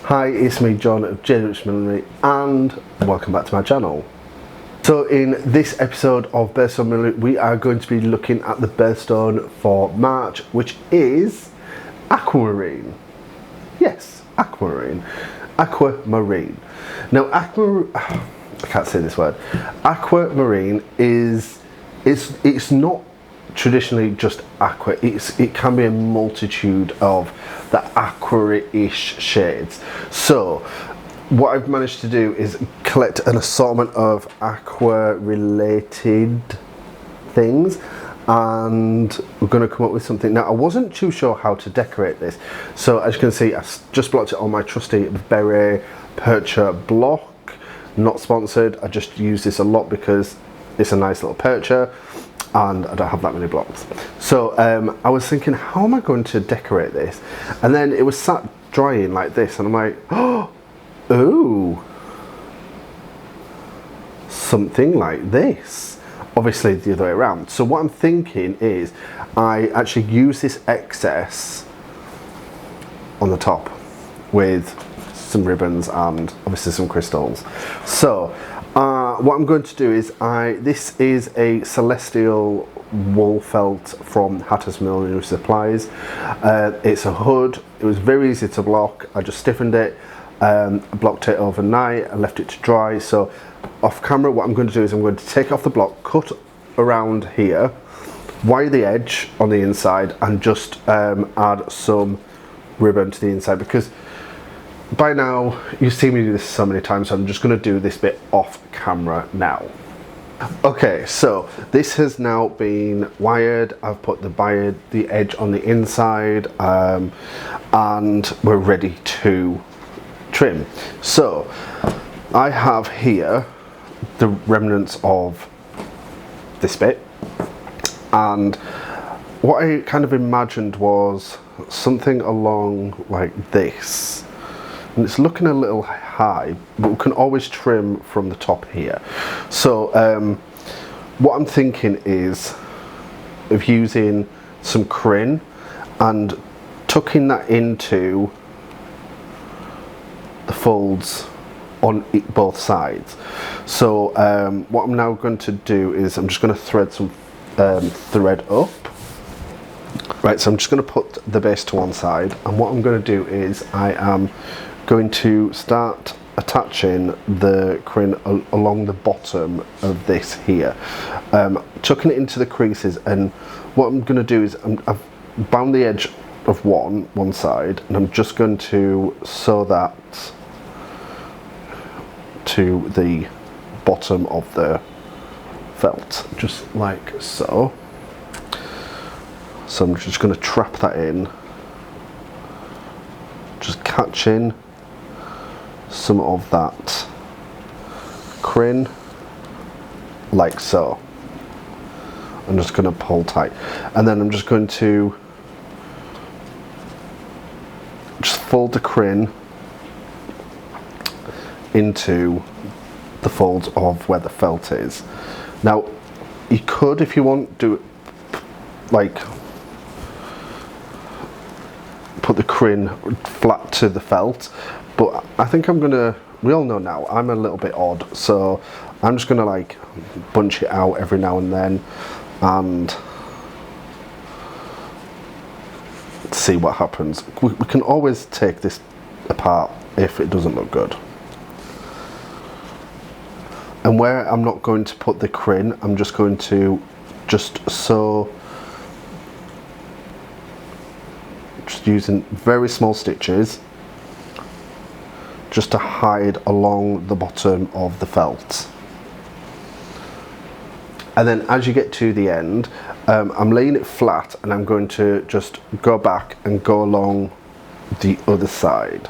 Hi, it's me John of Birthstone Millinery and welcome back to my channel. So in this episode of Birthstone Millinery we are going to be looking at the birthstone for March, which is Aquamarine. Yes, Aquamarine. Aquamarine. Now I can't say this word. Aquamarine it's not traditionally just aqua. It can be a multitude of the aqua-ish shades. So what I've managed to do is collect an assortment of aqua related things, and we're going to come up with something. Now I wasn't too sure how to decorate this, so as you can see I just blocked it on my trusty Beret Percher block. Not sponsored, I just use this a lot because it's a nice little percher and I don't have that many blocks. So I was thinking, how am I going to decorate this? And then it was sat drying like this and I'm like, oh, ooh, something like this. Obviously the other way around. So what I'm thinking is I actually use this excess on the top with some ribbons and obviously some crystals. So what I'm going to do is this is a celestial wool felt from Headpiece Millinery Supplies. It's a hood. It was very easy to block. I just stiffened it, blocked it overnight, I left it to dry. So off camera what I'm going to do is I'm going to take off the block, cut around here, wire the edge on the inside and just add some ribbon to the inside, because by now you've seen me do this so many times, so I'm just going to do this bit off camera now. Okay, so this has now been wired. I've put the edge on the inside and we're ready to trim. So I have here the remnants of this bit, and what I kind of imagined was something along like this. And it's looking a little high, but we can always trim from the top here. So what I'm thinking is of using some crin and tucking that into the folds on both sides. So what I'm now going to do is I'm just going to thread some thread up. Right, so I'm just going to put the base to one side, and what I'm going to do is I am going to start attaching the crin along the bottom of this here, tucking it into the creases. And what I'm going to do is I've bound the edge of one side, and I'm just going to sew that to the bottom of the felt, just like so. So I'm just going to trap that in, just catching some of that crin like so. I'm just going to pull tight, and then I'm just going to just fold the crin into the folds of where the felt is. Now you could, if you want, do it like put the crin flat to the felt, but I think I'm gonna, we all know now I'm a little bit odd, so I'm just gonna like bunch it out every now and then and see what happens. We can always take this apart if it doesn't look good. And where I'm not going to put the crin, I'm just going to sew, just using very small stitches just to hide along the bottom of the felt. And then as you get to the end, I'm laying it flat and I'm going to just go back and go along the other side.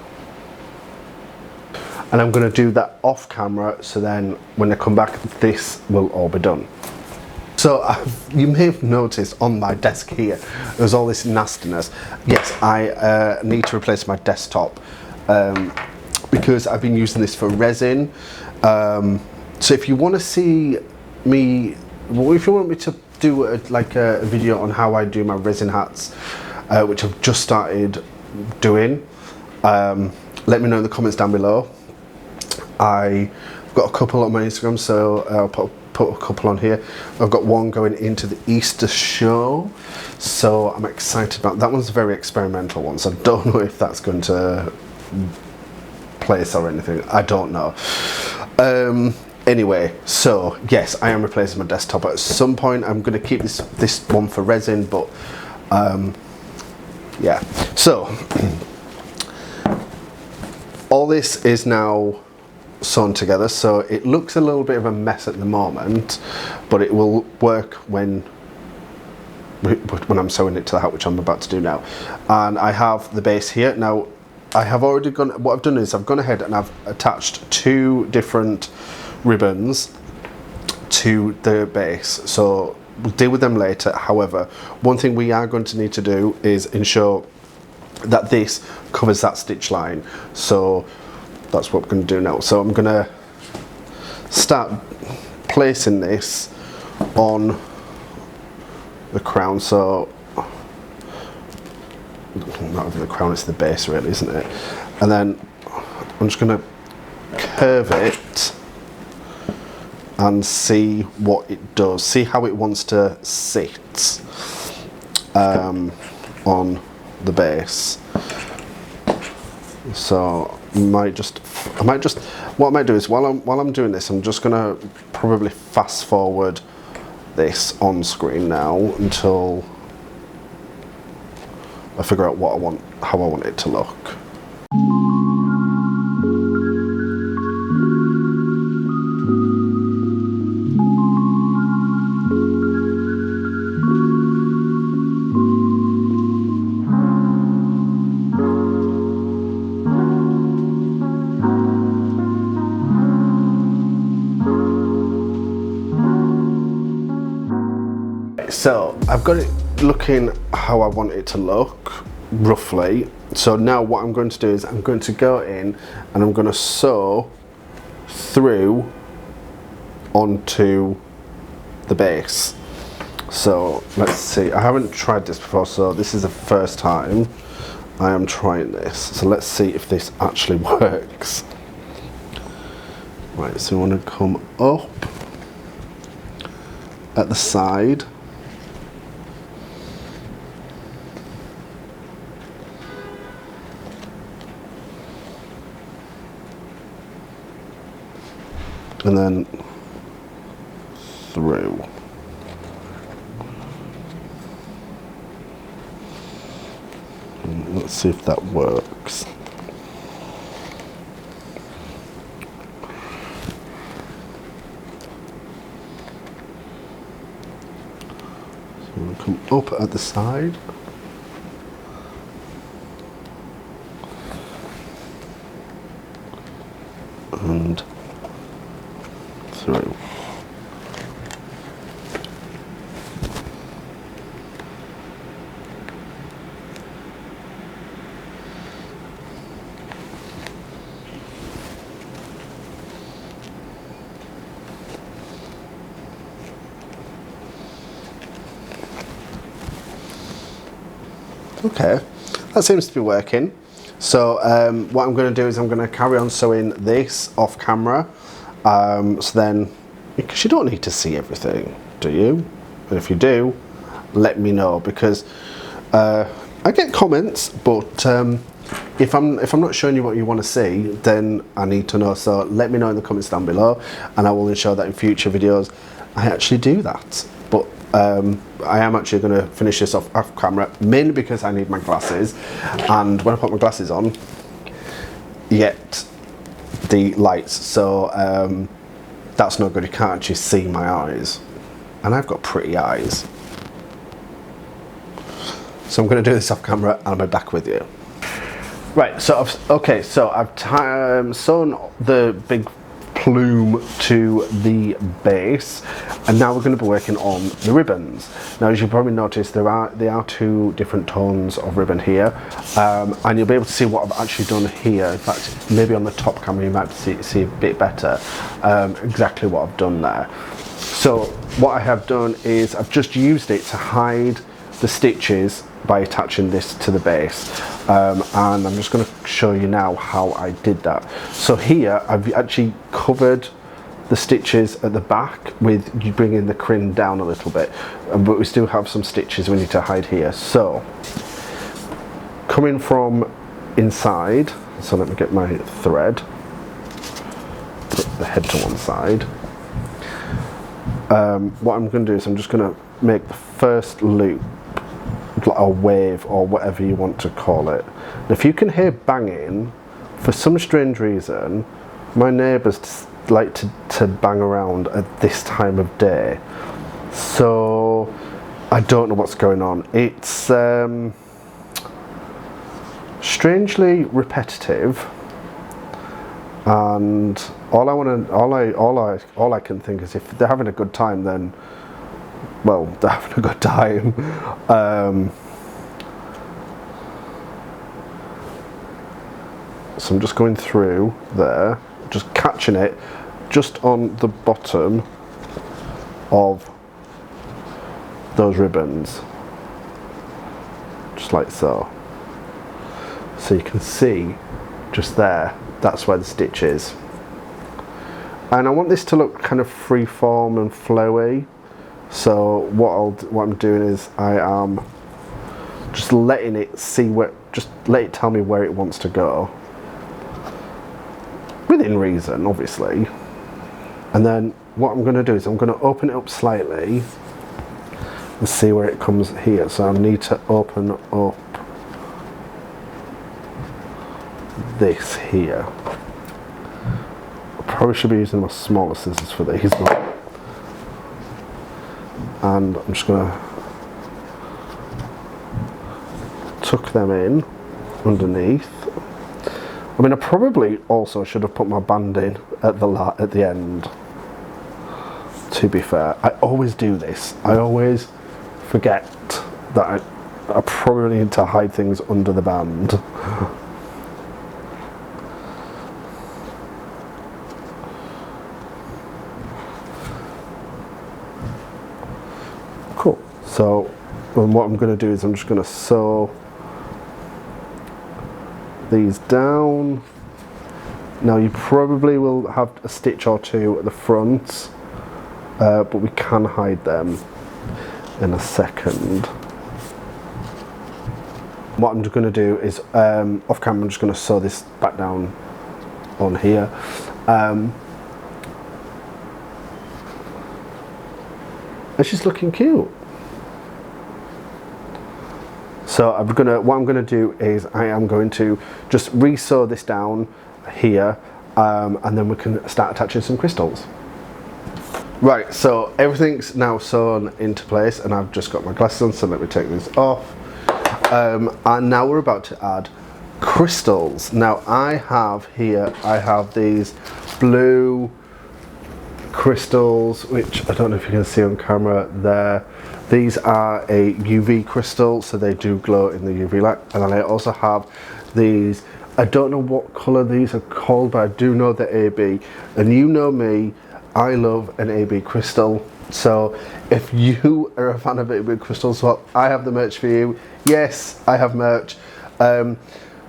And I'm going to do that off camera, so then when I come back this will all be done. So you may have noticed on my desk here there's all this nastiness. Yes, I need to replace my desktop because I've been using this for resin. So if you want to see me, well, if you want me to do a video on how I do my resin hats, which I've just started doing, let me know in the comments down below. I've got a couple on my Instagram, so I'll put a couple on here. I've got one going into the Easter show, so I'm excited about that. One's a very experimental one, so I don't know if that's going to place or anything. I don't know. Anyway, so yes, I am replacing my desktop. At some point I'm going to keep this one for resin, but yeah. So all this is now sewn together, so it looks a little bit of a mess at the moment, but it will work when I'm sewing it to the hat, which I'm about to do now. And I have the base here. Now I have already gone, what I've done is I've gone ahead and I've attached 2 different ribbons to the base, so we'll deal with them later. However, one thing we are going to need to do is ensure that this covers that stitch line, so that's what we're going to do now. So I'm going to start placing this on the crown, so not even the crown, it's the base really, isn't it? And then I'm just going to curve it and see what it does, see how it wants to sit on the base. So what I might do is while I'm doing this, I'm just gonna probably fast forward this on screen now until I figure out how I want it to look. So I've got it looking how I want it to look, roughly. So now what I'm going to do is I'm going to go in and I'm going to sew through onto the base. So let's see, I haven't tried this before, so this is the first time I am trying this. So let's see if this actually works. Right, so we want to come up at the side. And then through. And let's see if that works. So I'm going to come up at the side. And through. Okay, that seems to be working. So what I'm going to do is I'm going to carry on sewing this off camera. So then, because you don't need to see everything, do you? And if you do, let me know, because I get comments, but if I'm not showing you what you want to see, then I need to know. So let me know in the comments down below, and I will ensure that in future videos I actually do that. But I am actually going to finish this off camera, mainly because I need my glasses, and when I put my glasses on, you get the lights, so that's not good. You can't actually see my eyes, and I've got pretty eyes. So I'm going to do this off camera and I'll be back with you. Right, so I've sewn the big plume to the base, and now we're going to be working on the ribbons. Now, as you probably noticed, there are 2 different tones of ribbon here, and you'll be able to see what I've actually done here. In fact, maybe on the top camera you might see a bit better exactly what I've done there. So what I have done is I've just used it to hide the stitches by attaching this to the base, and I'm just going to show you now how I did that. So here I've actually covered the stitches at the back with you bringing the crin down a little bit, but we still have some stitches we need to hide here. So coming from inside, so let me get my thread, put the head to one side. What I'm going to do is I'm just going to make the first loop a wave, or whatever you want to call it. And if you can hear banging, for some strange reason my neighbours like to bang around at this time of day, so I don't know what's going on. It's strangely repetitive, and all I can think is if they're having a good time, then well, they're having a good time. So I'm just going through there, just catching it just on the bottom of those ribbons, just like so. So you can see just there, that's where the stitch is. And I want this to look kind of free-form and flowy. So what I'm doing is I am just letting it see where, just let it tell me where it wants to go, within reason, obviously. And then what I'm going to do is I'm going to open it up slightly and see where it comes here. So I need to open up this here. I probably should be using my smaller scissors for these, but, and I'm just going to tuck them in underneath. I mean, I probably also should have put my band in at the end, to be fair. I always do this. I always forget that I probably need to hide things under the band. Cool. So what I'm going to do is I'm just going to sew these down. Now you probably will have a stitch or two at the front, but we can hide them in a second. What I'm just going to do is off camera I'm just going to sew this back down on here. It's just looking cute. So what I'm going to do is I am going to just re-sew this down here, and then we can start attaching some crystals. Right, so everything's now sewn into place, and I've just got my glasses on, so let me take these off. And now we're about to add crystals. Now I have these blue crystals, which I don't know if you can see on camera there. These are a UV crystal, so they do glow in the UV light. And then I also have these, I don't know what colour these are called, but I do know they're AB. And you know me, I love an AB crystal. So if you are a fan of AB crystals, well, I have the merch for you. Yes, I have merch.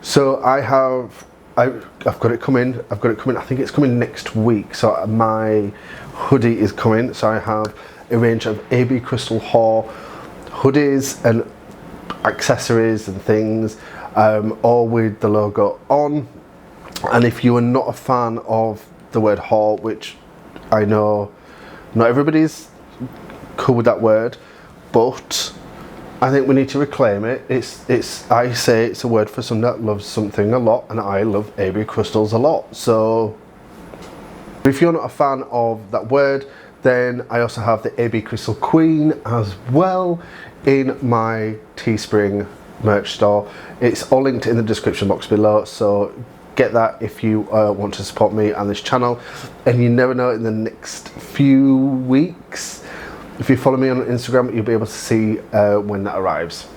So I've got it coming. I think it's coming next week. So my hoodie is coming. So I have a range of AB Crystal Haul hoodies and accessories and things, all with the logo on. And if you are not a fan of the word haul, which I know not everybody's cool with that word, but I think we need to reclaim it. I say it's a word for someone that loves something a lot, and I love AB crystals a lot. So if you're not a fan of that word, then I also have the AB Crystal Queen as well in my Teespring merch store. It's all linked in the description box below, so get that if you want to support me and this channel. And you never know, in the next few weeks, if you follow me on Instagram, you'll be able to see when that arrives.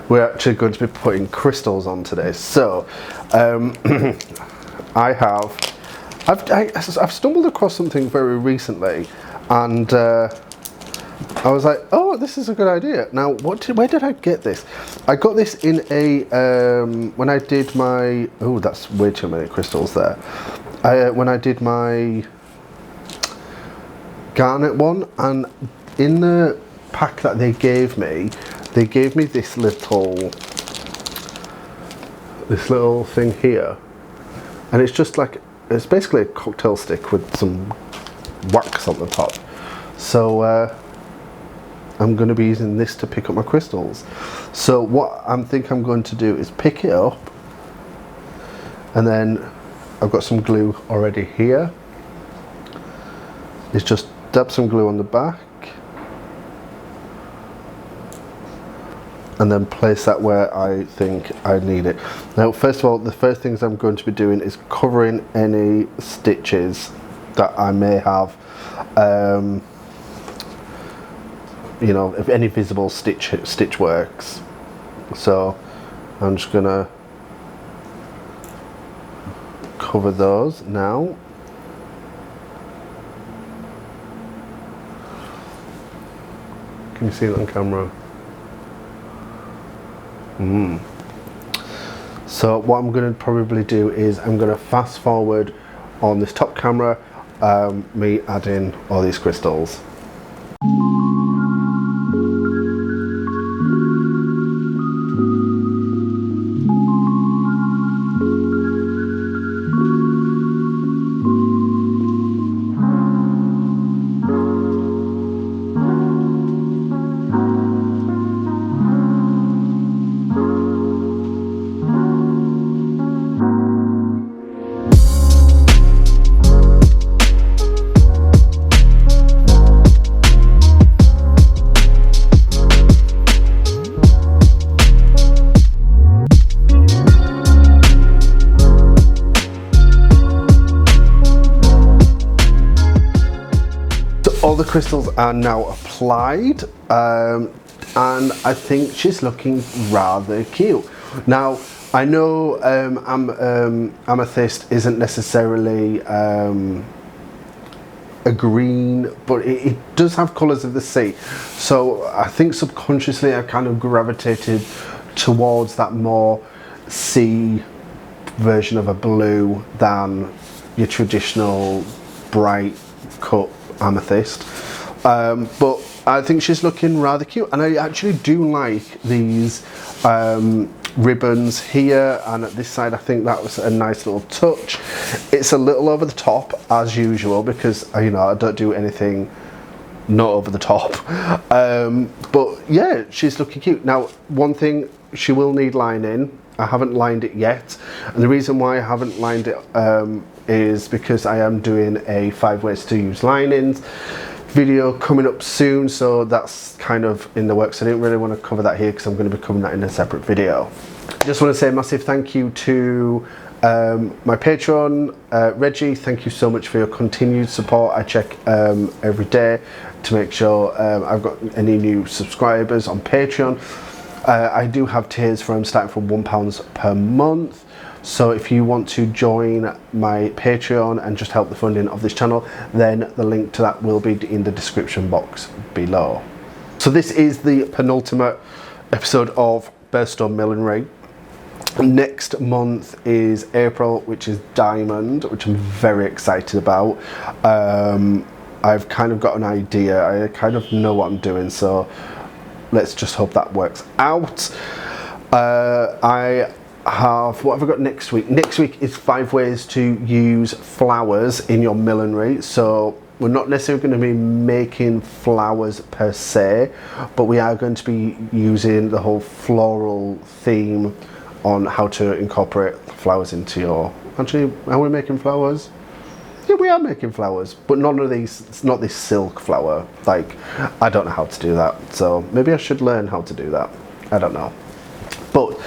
We're actually going to be putting crystals on today. So I've stumbled across something very recently, and I was like, oh, this is a good idea. Now, where did I get this? I got this in a, when I did my, oh, that's way too many crystals there. When I did my garnet one, and in the pack that they gave me this little thing here, and it's just like, it's basically a cocktail stick with some wax on the top. So I'm going to be using this to pick up my crystals. So what I think I'm going to do is pick it up, and then I've got some glue already here. It's just dab some glue on the back and then place that where I think I need it. Now, first of all, the first things I'm going to be doing is covering any stitches that I may have, you know, if any visible stitch works. So I'm just gonna cover those now. Can you see it on camera? So what I'm going to probably do is I'm going to fast forward on this top camera, me adding all these crystals. All the crystals are now applied, and I think she's looking rather cute. Now, I know amethyst isn't necessarily a green, but it does have colours of the sea. So I think subconsciously I kind of gravitated towards that more sea version of a blue than your traditional bright cut amethyst, but I think she's looking rather cute, and I actually do like these ribbons here and at this side. I think that was a nice little touch. It's a little over the top as usual because, you know, I don't do anything not over the top, but yeah, she's looking cute. Now, one thing, she will need lining. I haven't lined it yet, and the reason why I haven't lined it is because I am doing a 5 ways to use linings video coming up soon, so that's kind of in the works. I didn't really want to cover that here because I'm going to be covering that in a separate video. Just want to say a massive thank you to my Patreon, Reggie. Thank you so much for your continued support. I check every day to make sure I've got any new subscribers on Patreon. I do have tiers starting from £1 per month. So if you want to join my Patreon and just help the funding of this channel, then the link to that will be in the description box below. So this is the penultimate episode of Birthstone Millinery. Next month is April, which is Diamond, which I'm very excited about. I've kind of got an idea. I kind of know what I'm doing, so let's just hope that works out. What have I got next week? Next week is 5 ways to use flowers in your millinery. So we're not necessarily going to be making flowers per se, but we are going to be using the whole floral theme on how to incorporate flowers into your... Actually, are we making flowers? Yeah, we are making flowers, but none of these, it's not this silk flower. Like, I don't know how to do that, so maybe I should learn how to do that. I don't know. But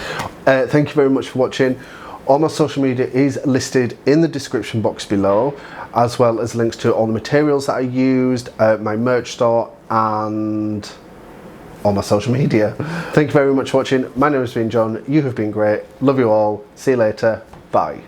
thank you very much for watching. All my social media is listed in the description box below, as well as links to all the materials that I used, my merch store, and all my social media. Thank you very much for watching. My name has been John. You have been great. Love you all. See you later. Bye.